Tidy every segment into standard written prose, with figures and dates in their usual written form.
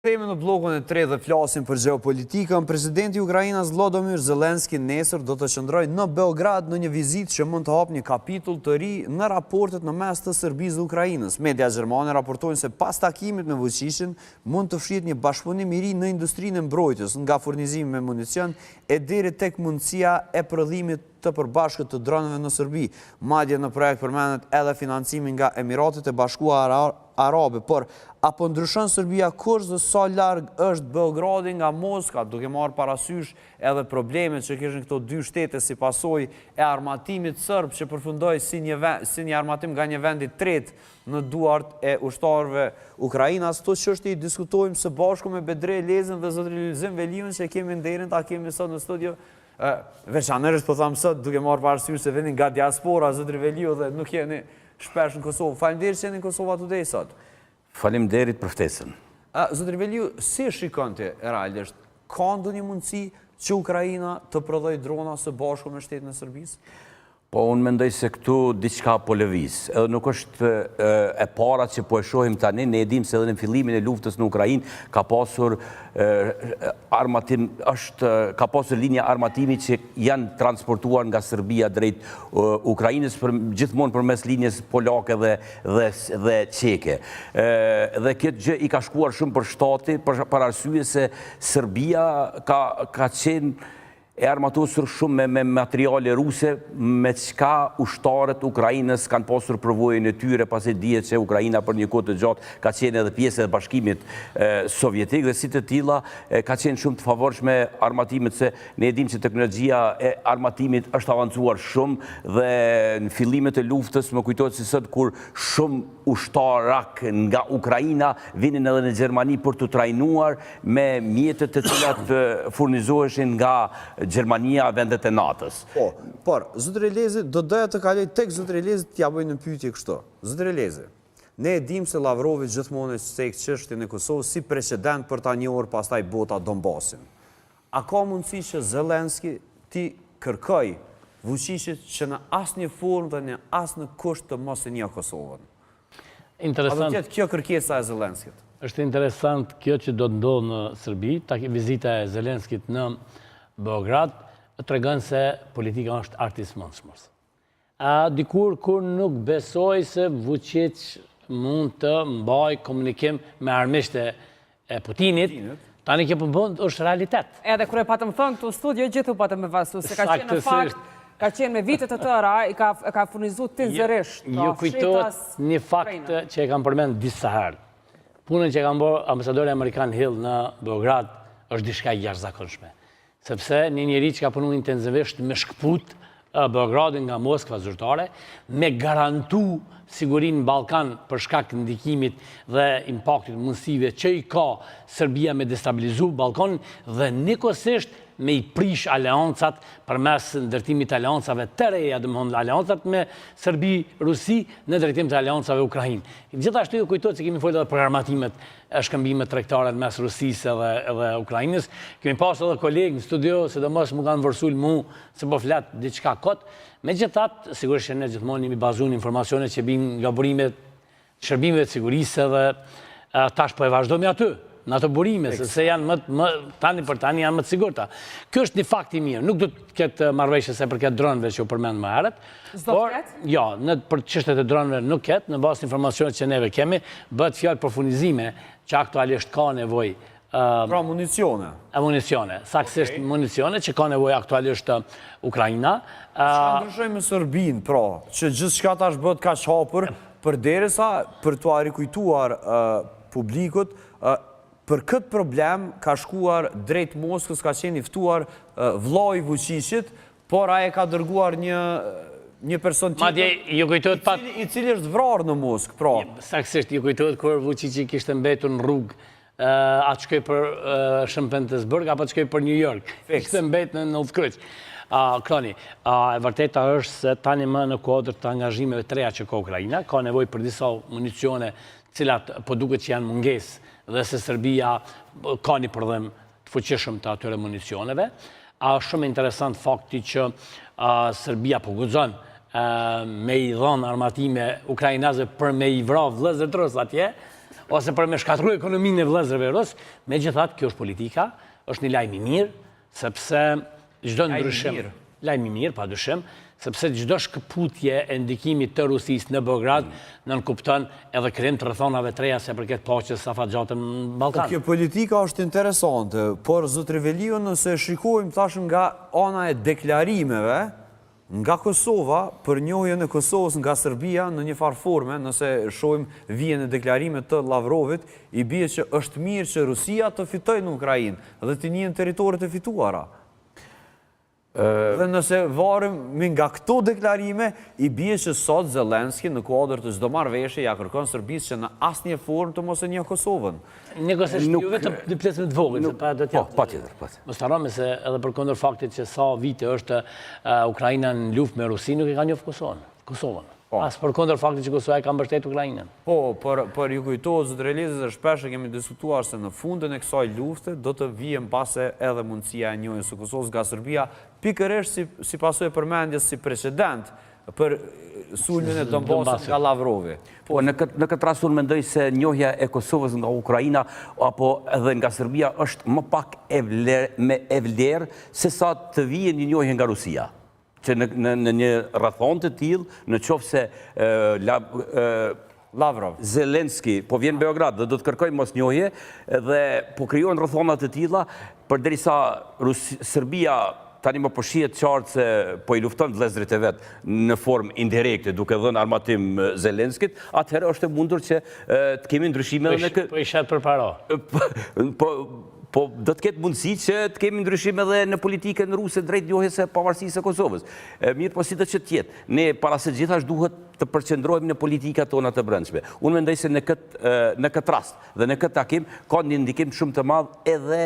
Themi në blokun e 3 dhe flasim për geopolitikën, presidenti Ukrainas Volodymyr Zelenski nesër do të qëndrojë në Beograd në një vizitë që mund të hapë një kapitull të ri në raportet në mes të Serbisë dhe Ukrainës. Media gjermane raportojnë se pas takimit me Vučićin mund të fshihet një bashkëpunim i ri në industrinë e mbrojtjes, nga furnizimi me municion e deri tek mundësia e prodhimit të përbashkët të dronëve në Serbi. Madje në projekt përmendet edhe financimi nga Emiratet e Bashkuara Arabe, por apo ndryshon Serbia kurs dhe sa larg është Beogradi nga Moska, duke marrë parasysh edhe problemet që kishin këto dy shtete si pasojë e armatimit serb që përfundoi si një armatim nga një vend i tretë në duart e ushtarëve Ukrainas. Këto çështje i diskutojmë së bashku me Bedre Lezën dhe zotrin Lulzim Veliun që kemi nderin ta kemi sot në studio. Veçanërisht po tham sot duke marrë parasysh se vini nga diaspora zotri Veliu dhe nuk jeni shpesh në Kosovë. Faleminderit që jeni në Kosova Today sot. Faleminderit për ftesën. Zotri Veliu, si shikonte realisht, ka ndonjë mundësi që Ukraina të prodhojë drona së bashku me shtetin e Serbisë? Po, unë mendoj se këtu diçka po lëviz. Edhe nuk është e para që po e shohim tani, ne e dim se edhe në fillimin e luftës në Ukrainë ka pasur ka pasur linja armatimi që janë transportuar nga Serbia drejt Ukrainës gjithmonë përmes linjes polake dhe çeke. Dhe këtë gjë i ka shkuar shumë për shtati, për arsye se Serbia ka qenë e armatosur shumë me materiale ruse, me çka ushtarët Ukrainës kanë pasur përvojën e tyre, pasi dihet se Ukraina për një kohë të gjatë ka qenë edhe pjesë e Bashkimit Sovjetik dhe si të tilla ka qenë shumë të favorshme armatimet, se ne e dim se teknologjia e armatimit është avancuar shumë dhe në fillimet e luftës më kujtohet se sot kur shumë ushtarak nga Ukraina vinin edhe në Gjermani për të trajnuar me mjetet të cilat furnizoheshin nga Gjermania, vendet e NATO-s. Por, zotri Lezi, do doja të kaloj tek zotri Lezi t'ja bëj në pyetje kështu. Zotri Lezi, ne e dim se Lavrovi gjithmonë e sek çështjen e Kosovës si precedent për ta njohur pastaj bota Donbasin. A ka mundësi që Zelenski ti kërkoj Vučićit që në asnjë formë dhe në asnjë kusht të mos e njeh Kosovën? Interesant. A do të jetë kjo kërkesa e Zelenskit? Është interesant kjo që do të ndodhë në Serbi, vizita e Zelenskit në Beograd, tregon se politika është artis mundshmës. Dikur kur nuk besoj se Vučić mund të mbaj komunikim me armiqtë e Putinit, tani kjo përbund është realitet. Edhe kur e patëm thënë këtu studio, gjithu patëm me vasu, se ka qenë në fakt, ka qenë me vitet të tëra, ka furnizu të zërisht. Ju kujtot një fakt që e kam përmend disa herë. Punën që kam bërë ambasadori Amerikan Hill në Beograd është diçka jashtëzakonshme. Sepse një njeri që ka punu intenzivisht me shkput Beogradin nga Moskva zyrtare, me garantu sigurin në Balkan për shkak ndikimit dhe impaktit mundësive që i ka Serbia me destabilizu Balkanin dhe njëkohësisht me i prish aleancat përmes ndërtimit aleancave të reja, domethënë aleancat me Serbi, Rusi në drejtim të aleancave Ukrainë. Gjithashtu ju kujtohet se kemi folur edhe për armatimet e shkëmbimit tregtare mes Rusisë edhe Ukrainës. Kemi pasur edhe kolegë në studio, sidomos më kanë vërsul mu se po flet diçka kot. Megjithatë, sigurisht që ne gjithmonë jemi bazuar në informacione që bijnë nga burimet shërbimeve të sigurisë dhe tash po e vazhdojmë aty në ato burime, se janë tani për tani janë më të sigurta. Kjo është një fakt i mirë. Nuk do të ketë marrëveshje se përket dronëve që u përmend më herët. S'do të ketë? Jo, për çështjet e dronëve nuk ketë, në bazë të informacioneve që neve kemi, bëhet fjalë për furnizime që aktualisht ka nevojë. Pra municione. Municione, saktësisht municione që ka nevojë aktualisht Ukraina. Çfarë ndryshoi me Serbinë, pra, që gjithçka tash bëhet kaq hapur, përderisa për t'u rikujtuar publikut për këtë problem ka shkuar drejt Moskës, ka qenë i ftuar vllai i Vučićit, por ai ka dërguar një person tjetër i cili është vrarë në Moskë, pra. Saktësisht, ju kujtohet kur Vučići kishte mbetur në rrugë, atë shkoj për Shën Petersburg apo shkoj për New York. Kishte mbetur në udhkryq. Kroni, e vërteta është se tani më në kuadër të angazhimeve të reja që ka Ukraina, ka nevojë për disa municione cilat po duket që janë mungesë dhe se Serbia ka një prodhim të fuqishëm të atyre municioneve. Shumë interesant fakti që Serbia po guxon me i dhënë armatime ukrainase për me i vrarë vëllezër rus atje, ose për me shkatru ekonominë e vëllezërve rus, megjithatë kjo është politika, është një lajm i mirë, sepse çdo ndryshim, lajm i mirë, padyshim, sepse çdo shkëputje e ndikimit të Rusisë në Beograd nënkupton edhe krijim të rrethonave të reja se përket paqes safatgjate në Ballkan. Kjo politika është interesante, por zot Reveliu, nëse shikojmë tash nga ana e deklarimeve nga Kosova, për njohjen e Kosovës nga Serbia në një farë forme, nëse shohim vijën e deklarimet të Lavrovit, i bie që është mirë që Rusia të fitojë në Ukrainë dhe të njihen territoret e fituara. Dhe nëse varim nga këto deklarime, i bie që sot Zelenski në kuadër të çdo marrëveshje ja kërkon Serbisë që në asnjë formë të mos e njeh Kosovën. Negociatë ju vetëm në pjesën e vogël, se pa do të jetë. Patjetër. Mos harrojmë se edhe përkundër faktit që sa vite është Ukraina në luftë me Rusinë, nuk e ka njohur Kosovën. As përkundër faktit që Kosova ka mbështetur Ukrainën. Po, por ju kujtohet zot Relezi, shpesh e kemi diskutuar se në fundin e kësaj lufte do të vijë mbase edhe mundësia e njohjes së Kosovës nga Serbia, pikërisht si pasojë përmendjes si precedent për sulmin e Donbasit nga Lavrovi. Po, në këtë rast unë mendoj se njohja e Kosovës nga Ukraina apo edhe nga Serbia është më pak e vlerë se sa të vijë një njohje nga Rusia. Që në një rrethon të tillë, në qoftë se Lavrov Zelenski po vjen në Beograd dhe do të kërkojë mosnjohje dhe po krijohen rrethona të tilla, përderisa Serbia tani më po shihet qartë se po i lufton vëllezërit e vet në formë indirekte duke dhënë armatim Zelenskit, atëherë është e mundur që të kemi ndryshime edhe në këtë. Po i shat përpara. Po do të ketë mundësi që të kemi ndryshim edhe në politikën ruse drejt njohjes së pavarësisë së Kosovës. Mirë, po si të që tjetë, ne para së gjithashtu duhet të përqendrohemi në politikat tona të brendshme. Unë mendoj se në këtë rast dhe në këtë takim ka një ndikim shumë të madh edhe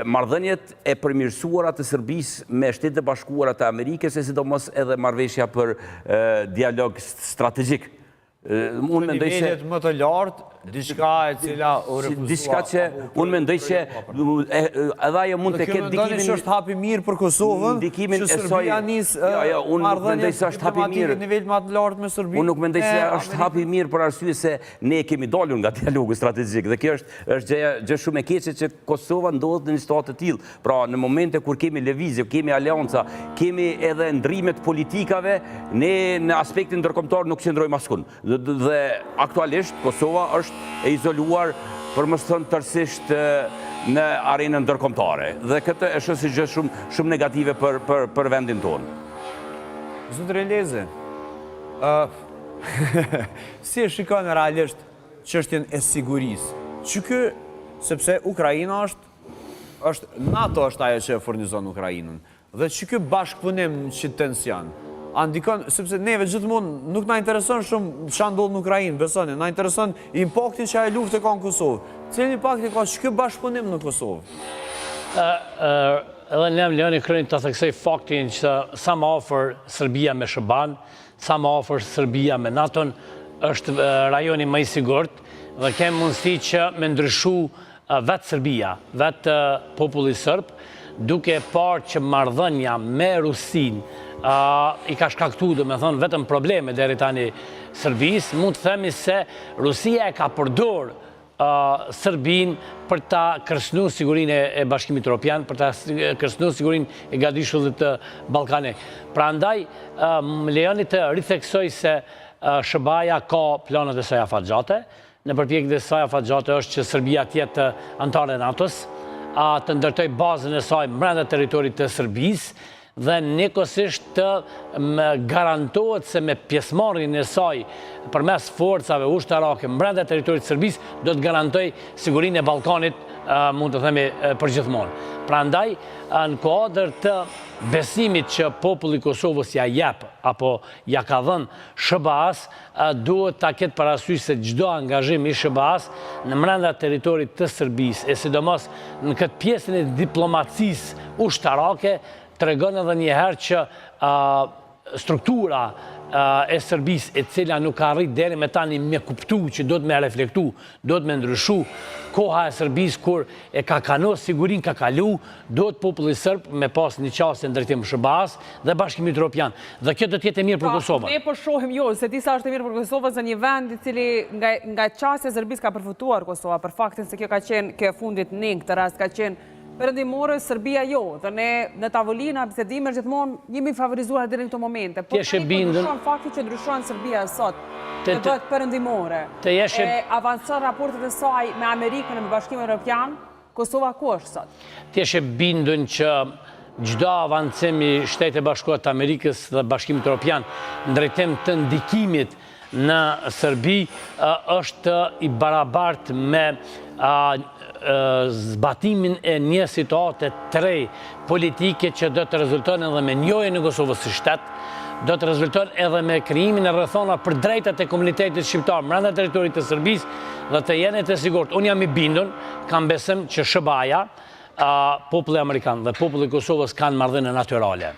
marrëdhëniet e përmirësuara të Serbisë me Shtetet e Bashkuara të Amerikës, e sidomos edhe marrëveshja për dialog strategjik. Unë mendoj se nivelet më të lartë, diçka e cila u refuzua. Diçka që unë mendoj që edhe ajo mund të ketë ndikimin që është hapi mirë për Kosovën, që Serbia nis marrëdhënie se është hapi mirë në nivel më të lartë me Serbinë. Unë nuk mendoj se është hapi mirë për arsye se ne kemi dalur nga dialogu strategjik dhe kjo është gjë shumë e keqe që Kosova ndodhet në një situatë të tillë. Pra në momente kur kemi lëvizje, kemi aleanca, kemi edhe ndrimet politikave, ne në aspektin ndërkombëtar nuk qëndrojmë askund. Dhe aktualisht Kosova është e izoluar për mos thënë tërësisht në arenën ndërkombëtare. Dhe këtë është si gjë shumë negative për vendin tonë. Zot Relezi, si e shikon realisht çështjen e sigurisë? Që sepse Ukraina është NATO është ajo që e furnizon Ukrainën. Dhe që ky bashkëpunim që tension andikon, sepse neve gjithmonë nuk na intereson shumë ç'a ndodh në Ukrainë, besoni, na intereson impakti që ajo luftë ka në Kosovë. Cilin impakti ka ky bashkëpunim në Kosovë? Edhe ne Leoni Kryenin të theksoj faktin që sa më afër Serbia me SHBAN, sa më afër Serbia me NATO-n, është rajoni më i sigurt dhe kemë mundësi që me ndryshu vetë Serbia, vetë populli sërb, duke parë që marrëdhënia me Rusin i ka shkaktu, do me thonë, vetëm probleme deri tani Serbis, mund të themi se Rusia e ka përdor Serbin për ta kërcënu sigurinë e Bashkimit Evropian, për ta kërcënu sigurinë e gatishullit të Ballkanit. Prandaj, lejoni të ritheksoj se SHBA-ja ka planet e saj afatgjate. Në përpjekjet e saj afatgjate është që Serbia të jetë antare e NATO-s, të ndërtoj bazën e saj brenda territorit të Serbisë, dhe njëkohësisht të garantohet se me pjesëmarrjen e saj përmes forcave ushtarake brenda territorit të Serbisë do të garantoj sigurinë e Ballkanit, mund të themi, përgjithmonë. Prandaj, në kuadër të besimit që populli i Kosovës ja jep apo ja ka dhënë SHBA-s, duhet ta ketë parasysh se çdo angazhim i SHBA-s në brenda territorit të Serbisë, e sidomos në këtë pjesën e diplomacisë ushtarake, tregon edhe njëherë që struktura e Serbis e cila nuk ka arrit deri me tani me kuptu që do të me reflektu, do të me ndryshu koha e Serbis kur e ka kanos sigurin ka kalu, do të populli sërb me pas një qasë në drejtim SBA-s dhe Bashkimit Evropian. Dhe kjo do të jetë e mirë për Kosovën. Ne po shohim se disa është e mirë për Kosovën se një vend i cili nga qasja e Serbis ka përfutuar Kosova për faktin se kjo ka qenë kjo fundit në këtë rast ka qenë perëndimore, Serbia jo, dhe ne në tavolina, bisedime, gjithmonë jemi favorizuar deri në këto momente. Po tani po ndryshon fakti që ndryshon Serbia sot, të bëhet perëndimore. E avancon raportet e saj me Amerikën e me Bashkimin Evropian, Kosova ku është sot? Ti je bindun që çdo avancim i Shtetit Bashkuar të Amerikës dhe Bashkimit Evropian në drejtim të ndikimit në Serbi është i barabartë me zbatimin e një situate të re politike që do të rezultojnë edhe me njojën e Kosovës së shtet, do të rezultojnë edhe me krijimin e rrethona për drejtat e komunitetit shqiptar brenda territorit të Serbisë dhe të jenë të sigurt. Unë jam i bindur, kam besim që SBA-ja, populli amerikan dhe populli i Kosovës kanë marrëdhënie natyrale.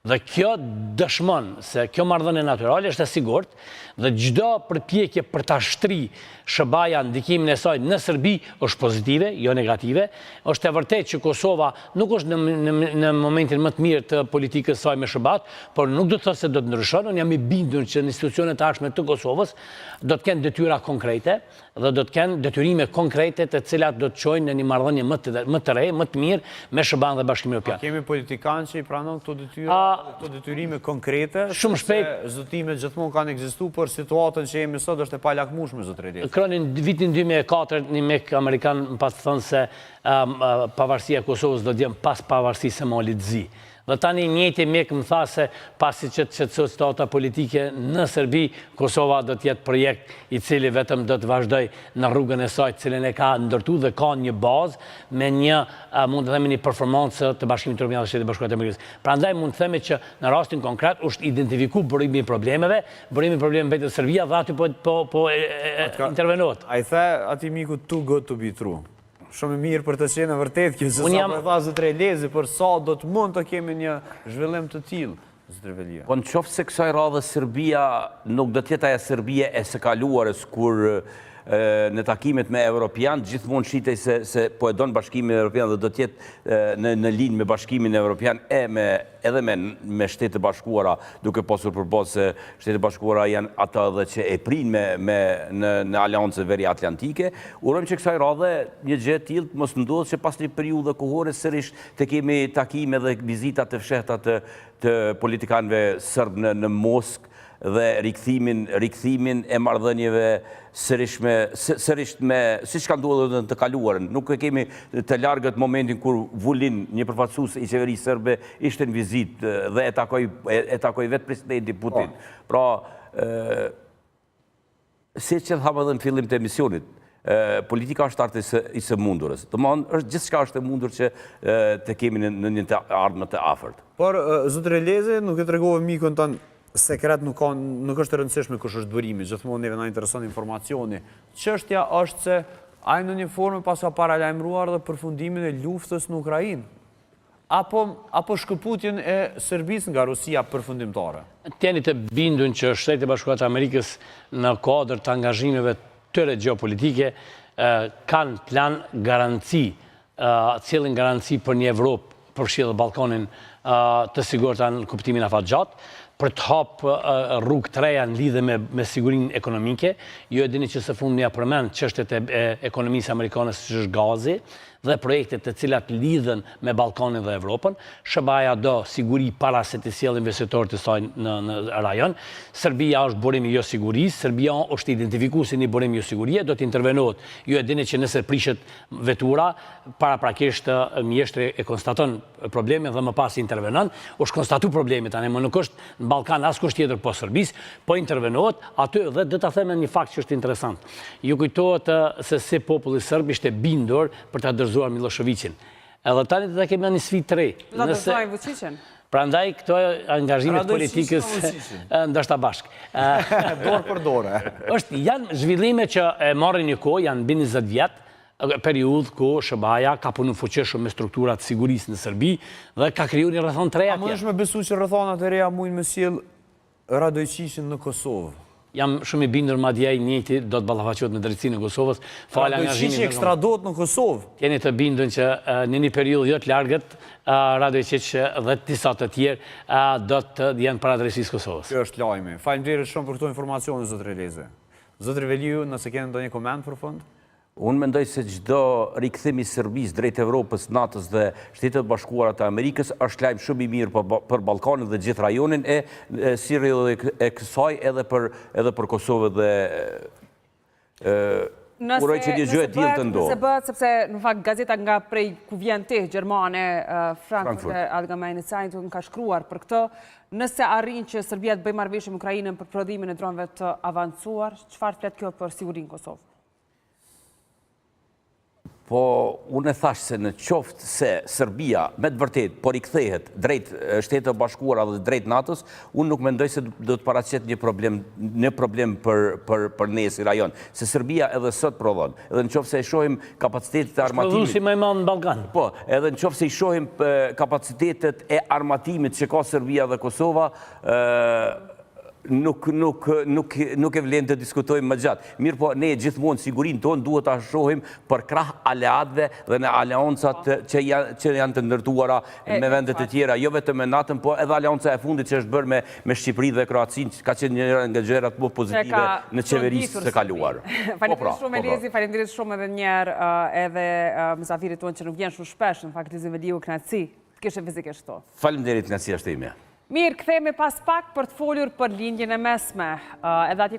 Dhe kjo dëshmon se kjo marrëdhënie natyrale është e sigurt dhe çdo përpjekje për ta shtri SBA-ja ndikimin e saj në Serbi është pozitive, jo negative. Është e vërtetë që Kosova nuk është në momentin më të mirë të politikës saj me SBA-t, por nuk do të thotë se do të ndryshon. Unë jam i bindur që institucionet e ardhshme të Kosovës do të kenë detyra konkrete dhe do të kenë detyrime konkrete të cilat do të çojnë në një marrëdhënie më të re, më të mirë me SBA-n dhe Bashkimin Evropian. Kemi politikanë që i pranojnë këto detyra, këto detyrime konkrete. Shumë shpejt. Zotimet gjithmonë kanë ekzistuar, por situatën që jemi sot është e palakmueshme, zotëri Lezi. Kronin vitin 2004 një mek amerikan më pas thënë se pavarësia e Kosovës do të jenë pas pavarësisë së Malit Zi. Dhe tani njëjti mjek më tha se pasi që të qetësohet situata politike në Serbi, Kosova do të jetë projekt i cili vetëm do të vazhdoj në rrugën e saj, cilën e ka ndërtu dhe ka një bazë me një, mund të themi, një performancë të Bashkimit Evropian dhe Shtetit Bashkuar të Amerikës. Prandaj mund të themi që në rastin konkret është identifiku bërimi i problemeve të Serbia dhe aty po intervenohet. A i the ati miku too good to be true. Shumë mirë për të qenë vërtet kjo, se sa për tha zotëri Lezi, për sa do të mund të kemi një zhvillim të tillë, zotëri Velia. Po në qoftë se kësaj radhe Serbia nuk do të jetë ajo Serbia e së kaluarës kur në takimet me Evropian, gjithmonë shitej se po e donë Bashkimin Evropian dhe do të jetë në linjë me Bashkimin Evropian edhe me Shtetet Bashkuara, duke pasur përballë se Shtetet Bashkuara janë ata edhe që e prinë në aleancë veri atlantike. Urojmë që kësaj radhe një gjë e tillë mos ndodhë që pas një periudhe kohore sërish të kemi takime dhe vizita të fshehta të politikanëve serb në Moskë dhe rikthimin e marrëdhënieve sërish me siç ka ndodhur në të kaluarën. Nuk e kemi të largët momentin kur Vulin, një përfaqësues i qeverisë serbe, ishte në vizitë dhe e takoi vetë presidenti Putin. Pra, siç e thamë edhe në fillim të emisionit, politika është arti i së mundurës. Domthonë, gjithçka është e mundur që të kemi në një të ardhmë të afërt. Por zotëri Lezi nuk e tregove mikun tonë sekret, nuk është e rëndësishme kush është bërimi, gjithmonë neve na intereson informacioni. Çështja është se ai në një formë pas ka paralajmëruar dhe përfundimin e luftës në Ukrainë. Apo shkëputjen e Serbisë nga Rusia përfundimtare. Jeni të bindun që Shtetet Bashkuara të Amerikës në kuadër të angazhimeve tyre gjeopolitike kanë plan garanci, cilën garanci për një Evropë përfshirë dhe Ballkanin të sigurta në kuptimin afatgjatë, për të hapë rrugë të reja në lidhje me sigurinë ekonomike. Ju e dini që së fundmi ja përmend çështjet e ekonomisë amerikane siç është gazi dhe projektet të cilat lidhen me Ballkanin dhe Evropën. SBA-ja do siguri para se të sjellë investitorët e saj në rajon. Serbia është burimi jo sigurisë, Serbia është identifikuar si një burim jo sigurie, do të intervenohet. Ju e dini që nëse prishet vetura, paraprakisht mjeshtri e konstaton problemin dhe më pas intervenon. Është konstatuar problemi tani, më nuk është në Ballkan askush tjetër po Serbisë, po intervenohet aty dhe do ta them një fakt që është interesant. Ju kujtohet se si populli serb ishte bindur për ta dorëzuar Miloševićin. Edhe tani do ta kemi një sfidë të re. Do ta dorëzojmë Vučićin. Prandaj këto angazhimet politikës ndoshta bashk. Dorë për dorë. Janë zhvillime që e marrin një kohë, janë mbi 20 vjet, periudhë ku SBA-ja ka punu fuqishëm me strukturat sigurisë në Serbi dhe ka krijuar një rrethon të re atje. A mundesh me besu që rrethonat e reja mujnë me sjell radojqishin në Kosovë? Jam shumë i bindur madje ai njëjti do të ballafaqohet në drejtsinë e Kosovës. Radojqishi ekstradot në Kosovë? Keni të bindun që në një periudhë jo të largët, Radojqić dhe disa të tjerë do të jenë para drejtësisë Kosovës. Kjo është lajmi. Faleminderit shumë për këto informacione, zotëri Leze. Zotëri Veliu, nëse keni ndonjë koment për fund? Unë mendoj se çdo rikthim i Serbisë drejt Evropës, NATO-s dhe Shtetet Bashkuara të Amerikës është lajm shumë i mirë për Ballkanin dhe gjithë rajonin e sirrjelljes e kësaj edhe për Kosovën dhe uroj që një gjë e tillë të ndodhë. Nëse bëhet, sepse në fakt gazeta nga prej ku vjen ti, gjermane, Frankfurter Allgemeine Zeitung ka shkruar për këtë, nëse arrin që Serbia të bëjë marrëveshje me Ukrainën për prodhimin e dronëve të avancuar, çfarë flet kjo për sigurinë Kosovë? Po, unë e thash se në qoftë se Serbia me të vërtet po rikthehet drejt Shtetet Bashkuara dhe drejt NATO-s, unë nuk mendoj se do të paraqet një problem për ne si rajon. Se Serbia edhe sot prodhon. Edhe në qoftë se i shohim kapacitetet e armatimit. Prodhuesi më i madh në Ballkan. Po, edhe në qoftë se i shohim kapacitetet e armatimit që ka Serbia dhe Kosova, nuk e vlen të diskutojmë më gjatë. Mirë po, ne gjithmonë sigurinë tonë duhet ta shohim për krah aleatëve dhe në aleancat që janë të ndërtuara me vende të tjera, jo vetëm me NATO-n, po edhe aleanca e fundit që është bërë me Shqipërinë dhe Kroacinë, ka qenë një nga gjërat më pozitive në qeverisë së kaluar. Faleminderit shumë Elezi, faleminderit shumë edhe një herë edhe mysafirit tonë që nuk vjen shumë shpesh, në fakt Lezi Veliu, kënaqësi të kishe fizikisht këto. Faleminderit, kënaqësia është ime. Mirë, kthehemi pas pak për të folur për lindjen e mesme. Edhe atje